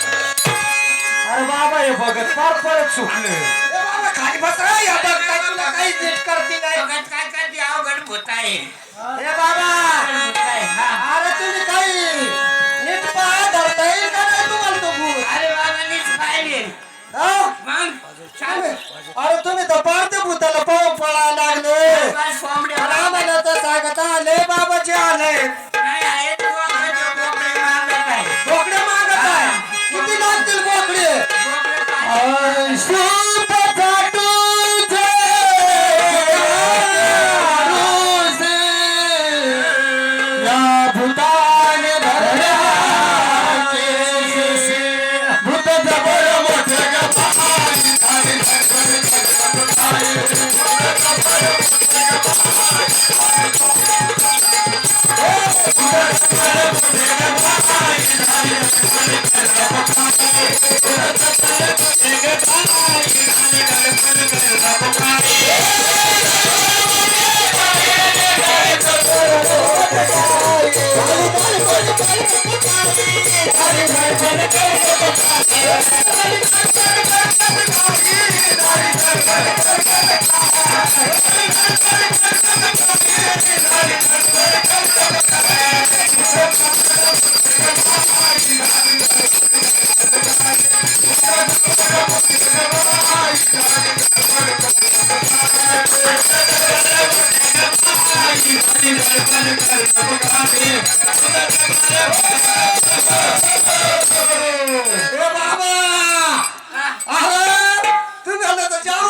अरे बाबा हे बघत फार परत सुटले बाबा खाली बसरा या बघ काय तुला काही नीट करती नाही बघत काय करते अवघड होत आहे हे बाबा अरे तुम्ही काही नीट पाय धरता येईल का नाही तुम्हाला तो भूत अरे बाबा नीच पाहिले हा? मग सांग अरे तुम्ही तर पारते भूताला पाहून पळायला लागले बस कोंबड्या आम्हाला तर सांगत आले बाबाचे आले नाही आहे तू बोकडे मागत आहे बोकडे मागत आहे किती लागतील बोकडे बोकडे काय शुभ तुझे या भूताने धरल्या भूत जबर मोठे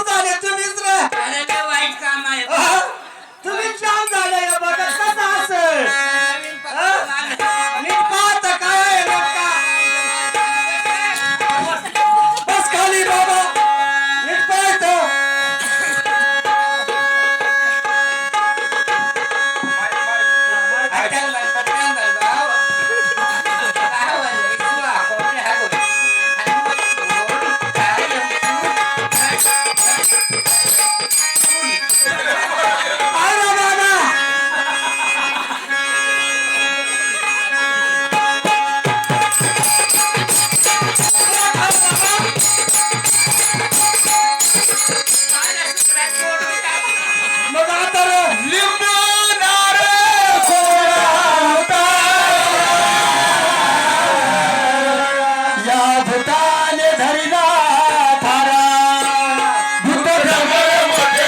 अरे लय वाईट काम आहे तुम्ही जाम झाले बघा कसं असेल नवीन पत्ता मागत नीट पाहता काय आहे नेमका? बस खाली बाबा नीट पाहतो अटल बाई पटकन बाई भाव आवाज इतका कोपरे हागो अरे बाबा मग आता लिंबू नारळ कोळा होता या भूताने धरिला फारा भूत जबर मोठे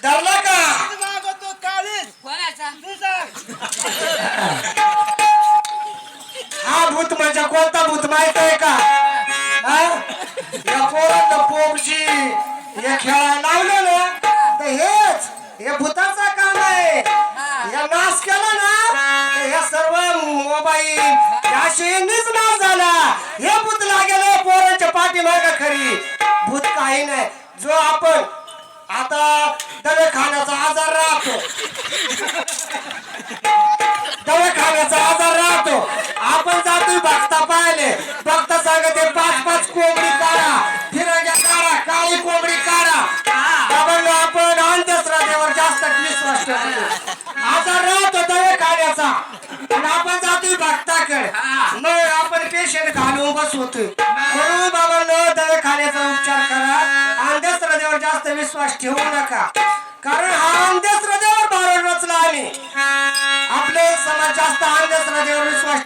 धरला का हा भूत म्हणजे कोणता भूत माहित आहे का हा? या पोरांना पोपची हे खेळायला लावलं ना तर हेच हे भूताचं काम आहे या नाश केला ना तर हे सर्व मोबाईल याशीच नाश झाला हे भूत लागेल पोरांच्या पाठीमागे खरी भूत काही नाही जो आपण आता दवाखान्याचा आजार राहतो दवाखान्याचा आजार राहतो आपण जातोय बघता पाहिले बघता सांगते 5-5 कोंबडी काढा फिरंग्या काढा काळी कोंबडी काढा आजार राहत होता हे खाण्याचा आणि आपण जातोय भक्ताकडे मग आपण पेशंट घालून बसवतोय म्हणून बाबांनो दवाखान्याचा उपचार करा अंधश्रद्धेवर जास्त विश्वास ठेवू नका कारण हा अंधश्रद्धेवर भारून रचला आम्ही आपले समाज जास्त अंधश्रद्धेवर विश्वास